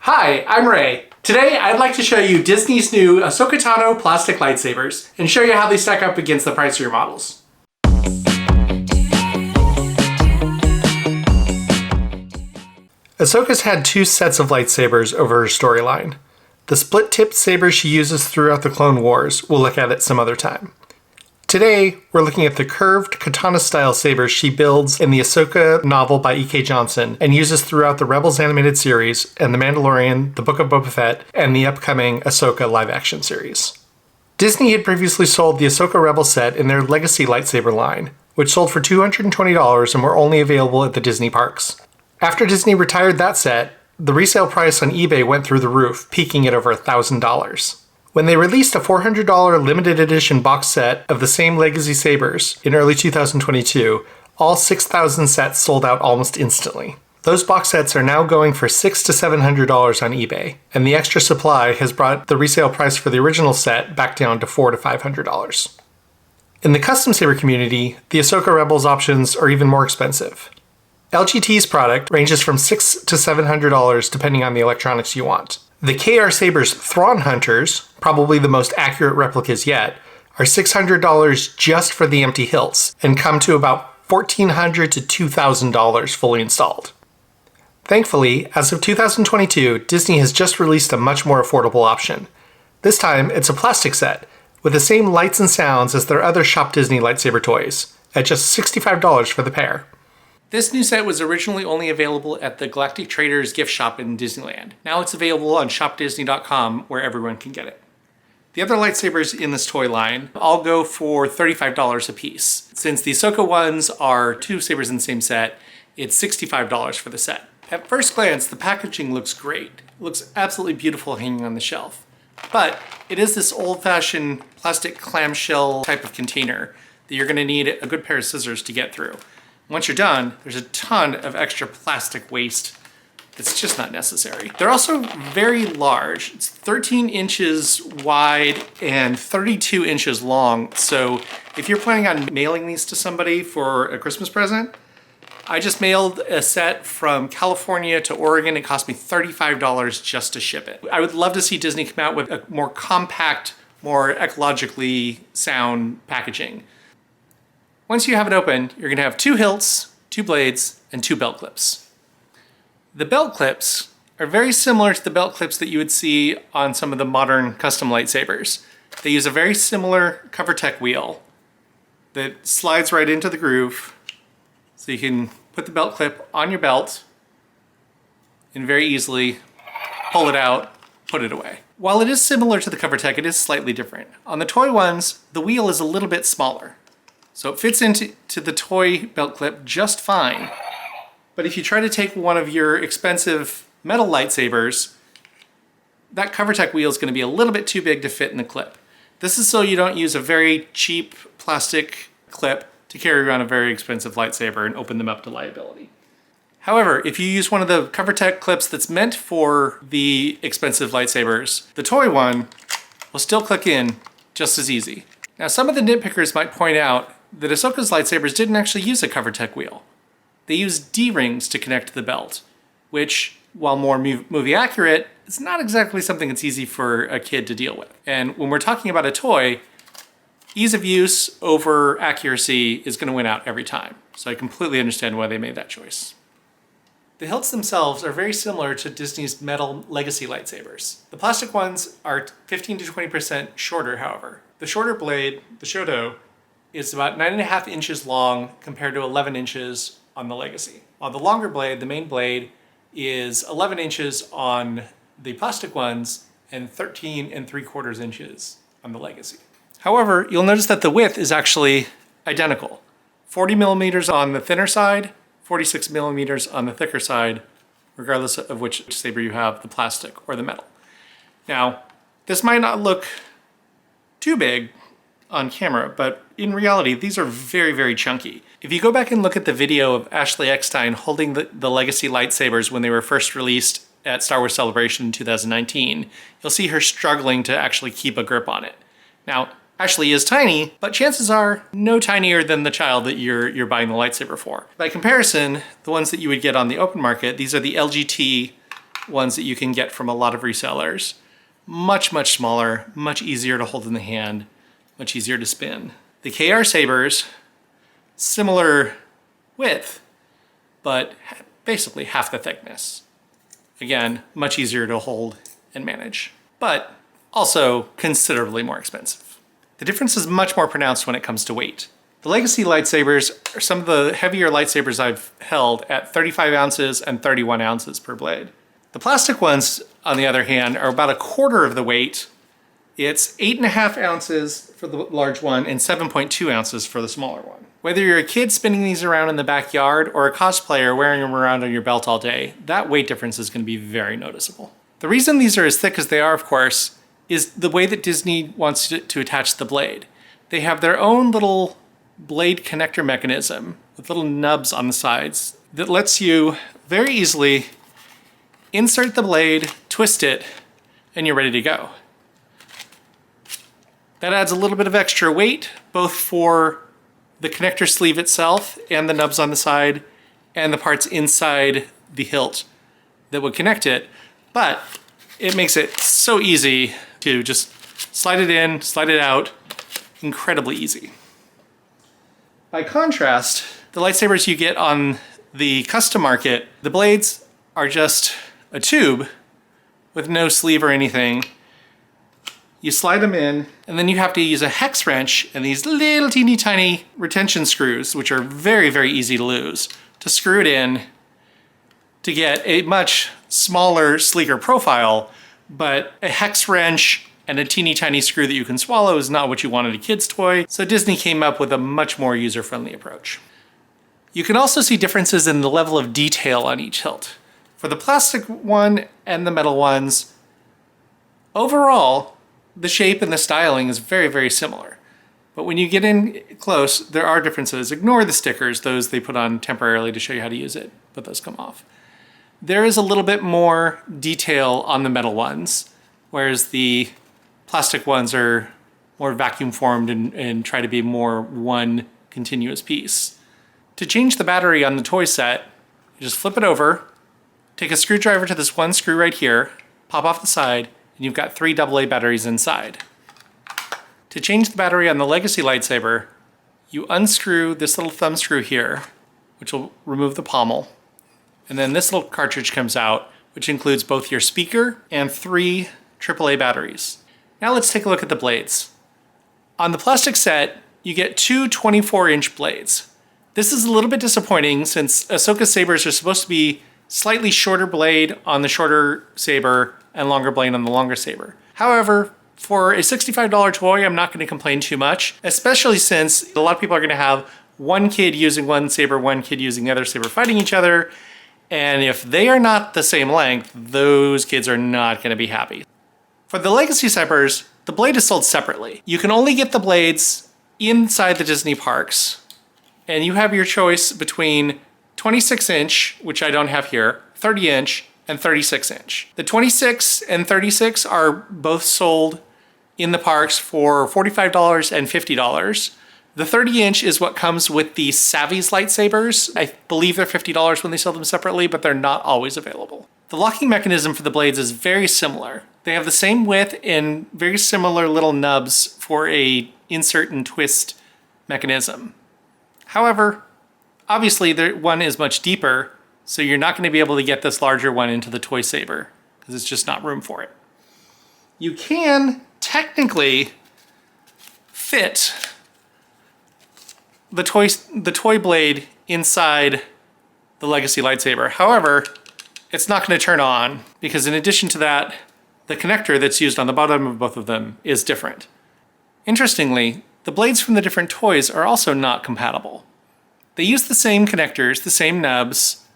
Hi, I'm Ray. Today I'd like to show you Disney's new Ahsoka Tano plastic lightsabers and show you how they stack up against the pricier models. Ahsoka's had two sets of lightsabers over her storyline. The split-tipped saber she uses throughout the Clone Wars we'll look at it some other time. Today, we're looking at the curved katana-style saber she builds in the Ahsoka novel by E.K. Johnston and uses throughout the Rebels animated series and The Mandalorian, The Book of Boba Fett, and the upcoming Ahsoka live-action series. Disney had previously sold the Ahsoka Rebel set in their Legacy lightsaber line, which sold for $220 and were only available at the Disney parks. After Disney retired that set, the resale price on eBay went through the roof, peaking at over $1,000. When they released a $400 limited edition box set of the same Legacy sabers in early 2022, all 6,000 sets sold out almost instantly. Those box sets are now going for $600 to $700 on eBay, and the extra supply has brought the resale price for the original set back down to $400 to $500. In the custom saber community, the Ahsoka Rebels options are even more expensive. LGT's product ranges from $600 to $700 depending on the electronics you want. The KR Saber's Thrawn Hunters, probably the most accurate replicas yet, are $600 just for the empty hilts and come to about $1,400 to $2,000 fully installed. Thankfully, as of 2022, Disney has just released a much more affordable option. This time, it's a plastic set with the same lights and sounds as their other Shop Disney lightsaber toys, at just $65 for the pair. This new set was originally only available at the Galactic Traders gift shop in Disneyland. Now it's available on shopdisney.com where everyone can get it. The other lightsabers in this toy line all go for $35 a piece. Since the Ahsoka ones are two sabers in the same set, it's $65 for the set. At first glance, the packaging looks great. It looks absolutely beautiful hanging on the shelf. But it is this old-fashioned plastic clamshell type of container that you're going to need a good pair of scissors to get through. Once you're done, there's a ton of extra plastic waste that's just not necessary. They're also very large. It's 13 inches wide and 32 inches long. So if you're planning on mailing these to somebody for a Christmas present, I just mailed a set from California to Oregon. It cost me $35 just to ship it. I would love to see Disney come out with a more compact, more ecologically sound packaging. Once you have it open, you're going to have two hilts, two blades, and two belt clips. The belt clips are very similar to the belt clips that you would see on some of the modern custom lightsabers. They use a very similar CoverTech wheel that slides right into the groove, so you can put the belt clip on your belt and very easily pull it out, put it away. While it is similar to the CoverTech, it is slightly different. On the toy ones, the wheel is a little bit smaller. So it fits into the toy belt clip just fine. But if you try to take one of your expensive metal lightsabers, that CoverTech wheel is going to be a little bit too big to fit in the clip. This is so you don't use a very cheap plastic clip to carry around a very expensive lightsaber and open them up to liability. However, if you use one of the CoverTech clips that's meant for the expensive lightsabers, the toy one will still click in just as easy. Now, some of the nitpickers might point out that Ahsoka's lightsabers didn't actually use a CoverTech wheel. They used D-rings to connect to the belt, which, while more movie accurate, it's not exactly something that's easy for a kid to deal with. And when we're talking about a toy, ease of use over accuracy is going to win out every time. So I completely understand why they made that choice. The hilts themselves are very similar to Disney's metal Legacy lightsabers. The plastic ones are 15 to 20% shorter, however. The shorter blade, the Shoto, is about 9.5 inches long compared to 11 inches on the Legacy. While the longer blade, the main blade, is 11 inches on the plastic ones and 13.75 inches on the Legacy. However, you'll notice that the width is actually identical. 40 millimeters on the thinner side, 46 millimeters on the thicker side, regardless of which saber you have, the plastic or the metal. Now, this might not look too big on camera, but in reality, these are very, very chunky. If you go back and look at the video of Ashley Eckstein holding the Legacy lightsabers when they were first released at Star Wars Celebration in 2019, you'll see her struggling to actually keep a grip on it. Now, Ashley is tiny, but chances are no tinier than the child that you're buying the lightsaber for. By comparison, the ones that you would get on the open market, these are the LGT ones that you can get from a lot of resellers. Much, much smaller, much easier to hold in the hand, much easier to spin. The KR sabers, similar width, but basically half the thickness. Again, much easier to hold and manage, but also considerably more expensive. The difference is much more pronounced when it comes to weight. The Legacy lightsabers are some of the heavier lightsabers I've held at 35 ounces and 31 ounces per blade. The plastic ones, on the other hand, are about a quarter of the weight. It's 8.5 ounces for the large one and 7.2 ounces for the smaller one. Whether you're a kid spinning these around in the backyard or a cosplayer wearing them around on your belt all day, that weight difference is going to be very noticeable. The reason these are as thick as they are, of course, is the way that Disney wants to attach the blade. They have their own little blade connector mechanism with little nubs on the sides that lets you very easily insert the blade, twist it, and you're ready to go. That adds a little bit of extra weight, both for the connector sleeve itself and the nubs on the side and the parts inside the hilt that would connect it, but it makes it so easy to just slide it in, slide it out, incredibly easy. By contrast, the lightsabers you get on the custom market, the blades are just a tube with no sleeve or anything. You slide them in, and then you have to use a hex wrench and these little teeny tiny retention screws, which are very, very easy to lose, to screw it in to get a much smaller, sleeker profile, but a hex wrench and a teeny tiny screw that you can swallow is not what you want in a kid's toy, so Disney came up with a much more user-friendly approach. You can also see differences in the level of detail on each hilt. For the plastic one and the metal ones, overall, the shape and the styling is very, very similar. But when you get in close, there are differences. Ignore the stickers, those they put on temporarily to show you how to use it, but those come off. There is a little bit more detail on the metal ones, whereas the plastic ones are more vacuum formed and try to be more one continuous piece. To change the battery on the toy set, you just flip it over, take a screwdriver to this one screw right here, pop off the side, and you've got 3 AA batteries inside. To change the battery on the Legacy lightsaber, you unscrew this little thumb screw here, which will remove the pommel, and then this little cartridge comes out, which includes both your speaker and 3 AAA batteries. Now let's take a look at the blades. On the plastic set, you get 2 24-inch blades. This is a little bit disappointing since Ahsoka sabers are supposed to be slightly shorter blade on the shorter saber and longer blade on the longer saber. However, for a $65 toy, I'm not going to complain too much, especially since a lot of people are going to have one kid using one saber, one kid using the other saber fighting each other, and if they are not the same length, those kids are not going to be happy. For the Legacy sabers, the blade is sold separately. You can only get the blades inside the Disney parks, and you have your choice between 26-inch, which I don't have here, 30-inch, and 36-inch. The 26 and 36 are both sold in the parks for $45 and $50. The 30-inch is what comes with the Savvy's lightsabers. I believe they're $50 when they sell them separately, but they're not always available. The locking mechanism for the blades is very similar. They have the same width and very similar little nubs for a insert and twist mechanism. However, obviously one is much deeper, so you're not going to be able to get this larger one into the toy saber because it's just not room for it. You can technically fit the toy blade inside the Legacy lightsaber. However, it's not going to turn on because in addition to that, the connector that's used on the bottom of both of them is different. Interestingly, the blades from the different toys are also not compatible. They use the same connectors, the same nubs,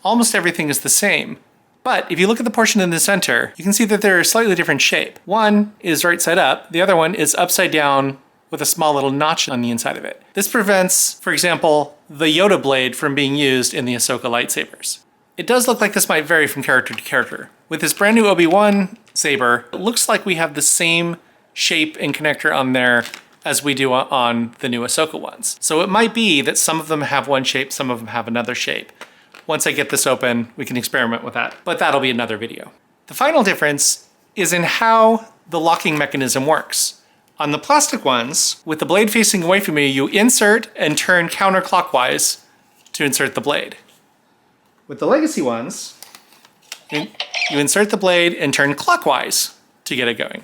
almost everything is the same. But if you look at the portion in the center, you can see that they're a slightly different shape. One is right side up, the other one is upside down with a small little notch on the inside of it. This prevents, for example, the Yoda blade from being used in the Ahsoka lightsabers. It does look like this might vary from character to character. With this brand new Obi-Wan saber, it looks like we have the same shape and connector on there as we do on the new Ahsoka ones. So it might be that some of them have one shape, some of them have another shape. Once I get this open, we can experiment with that, but that'll be another video. The final difference is in how the locking mechanism works. On the plastic ones, with the blade facing away from you, you insert and turn counterclockwise to insert the blade. With the legacy ones, you insert the blade and turn clockwise to get it going.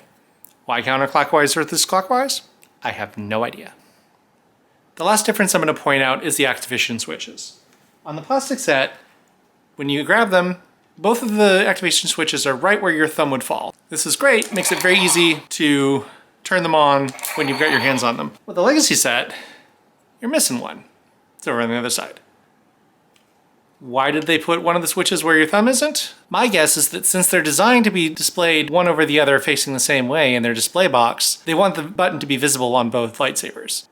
Why counterclockwise versus clockwise? I have no idea. The last difference I'm going to point out is the activation switches. On the plastic set, when you grab them, both of the activation switches are right where your thumb would fall. This is great, makes it very easy to turn them on when you've got your hands on them. With the legacy set, you're missing one. It's over on the other side. Why did they put one of the switches where your thumb isn't? My guess is that since they're designed to be displayed one over the other facing the same way in their display box, they want the button to be visible on both lightsabers.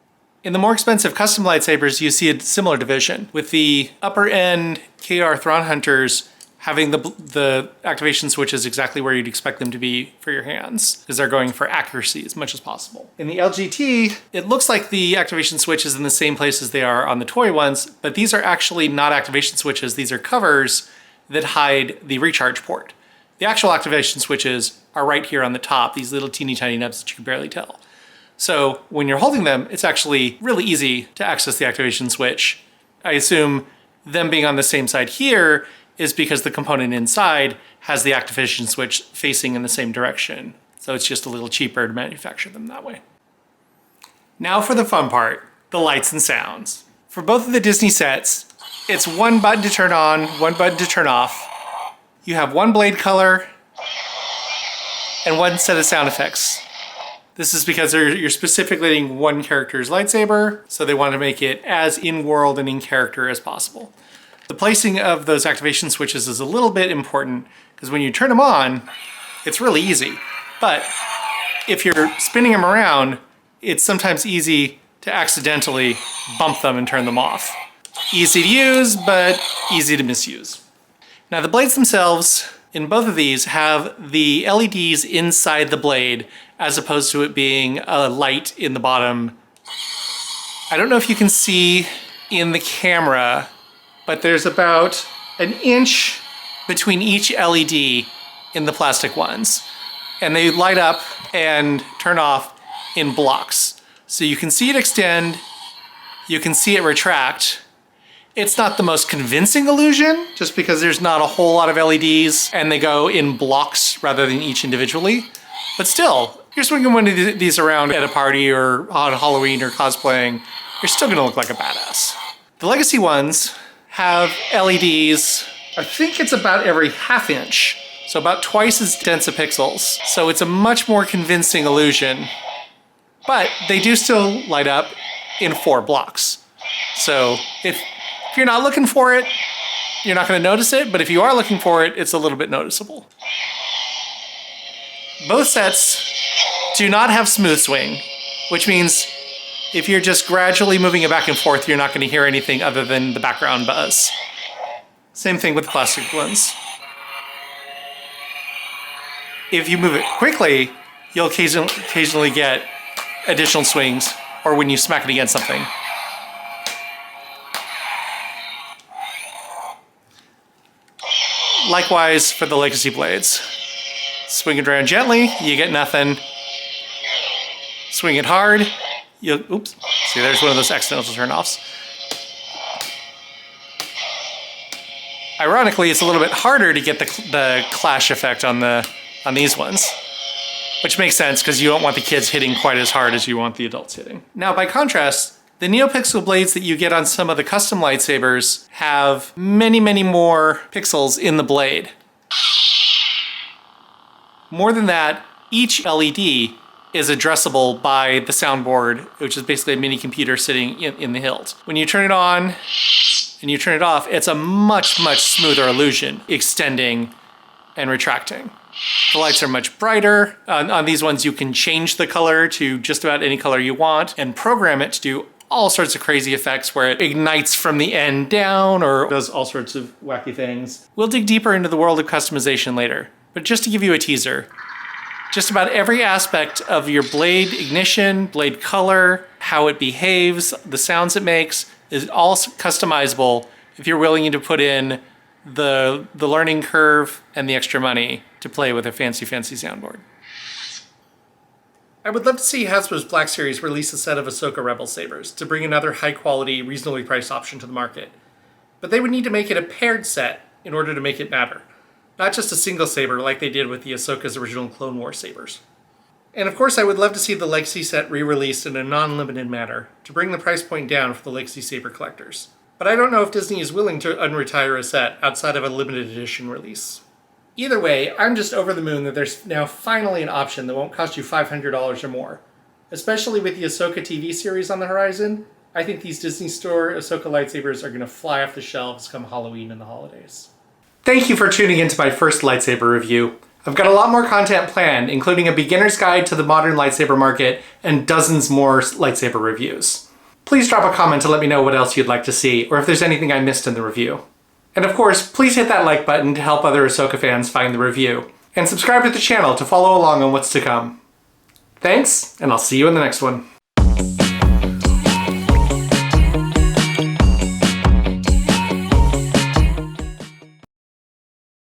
In the more expensive custom lightsabers, you see a similar division, with the upper end KR Thrawn Hunters having the activation switches exactly where you'd expect them to be for your hands, because they're going for accuracy as much as possible. In the LGT, it looks like the activation switch is in the same place as they are on the toy ones, but these are actually not activation switches. These are covers that hide the recharge port. The actual activation switches are right here on the top, these little teeny tiny nubs that you can barely tell. So when you're holding them, it's actually really easy to access the activation switch. I assume them being on the same side here is because the component inside has the activation switch facing in the same direction. So it's just a little cheaper to manufacture them that way. Now for the fun part, the lights and sounds. For both of the Disney sets, it's one button to turn on, one button to turn off. You have one blade color and one set of sound effects. This is because you're specifically letting one character's lightsaber, so they want to make it as in-world and in-character as possible. The placing of those activation switches is a little bit important, because when you turn them on, it's really easy. But if you're spinning them around, it's sometimes easy to accidentally bump them and turn them off. Easy to use, but easy to misuse. Now the blades themselves, in both of these, have the LEDs inside the blade, as opposed to it being a light in the bottom. I don't know if you can see in the camera, but there's about an inch between each LED in the plastic ones. And they light up and turn off in blocks. So you can see it extend, you can see it retract. It's not the most convincing illusion, just because there's not a whole lot of LEDs and they go in blocks rather than each individually. But still, if you're swinging one of these around at a party or on Halloween or cosplaying, you're still gonna look like a badass. The legacy ones have LEDs, I think it's about every ½ inch, so about twice as dense of pixels. So it's a much more convincing illusion, but they do still light up in 4 blocks. So if you're not looking for it, you're not going to notice it, but if you are looking for it, it's a little bit noticeable. Both sets do not have smooth swing, which means if you're just gradually moving it back and forth, you're not going to hear anything other than the background buzz. Same thing with the plastic ones. If you move it quickly, you'll occasionally get additional swings, or when you smack it against something. Likewise for the legacy blades. Swing it around gently, you get nothing. Swing it hard, oops, see, there's one of those accidental turn-offs. Ironically, it's a little bit harder to get the clash effect on these ones, which makes sense because you don't want the kids hitting quite as hard as you want the adults hitting. Now, by contrast, the NeoPixel blades that you get on some of the custom lightsabers have many, many more pixels in the blade. More than that, each LED is addressable by the soundboard, which is basically a mini computer sitting in the hilt. When you turn it on and you turn it off, it's a much, much smoother illusion, extending and retracting. The lights are much brighter. On these ones, you can change the color to just about any color you want and program it to do all sorts of crazy effects where it ignites from the end down or does all sorts of wacky things. We'll dig deeper into the world of customization later, but just to give you a teaser, just about every aspect of your blade ignition, blade color, how it behaves, the sounds it makes, is all customizable if you're willing to put in the learning curve and the extra money to play with a fancy soundboard. I would love to see Hasbro's Black Series release a set of Ahsoka Rebel sabers to bring another high-quality, reasonably priced option to the market. But they would need to make it a paired set in order to make it matter, not just a single saber like they did with the Ahsoka's original Clone Wars sabers. And of course, I would love to see the Legacy set re-released in a non-limited manner to bring the price point down for the Legacy saber collectors. But I don't know if Disney is willing to unretire a set outside of a limited edition release. Either way, I'm just over the moon that there's now finally an option that won't cost you $500 or more. Especially with the Ahsoka TV series on the horizon, I think these Disney Store Ahsoka lightsabers are going to fly off the shelves come Halloween and the holidays. Thank you for tuning into my first lightsaber review. I've got a lot more content planned, including a beginner's guide to the modern lightsaber market and dozens more lightsaber reviews. Please drop a comment to let me know what else you'd like to see, or if there's anything I missed in the review. And of course, please hit that like button to help other Ahsoka fans find the review, and subscribe to the channel to follow along on what's to come. Thanks, and I'll see you in the next one.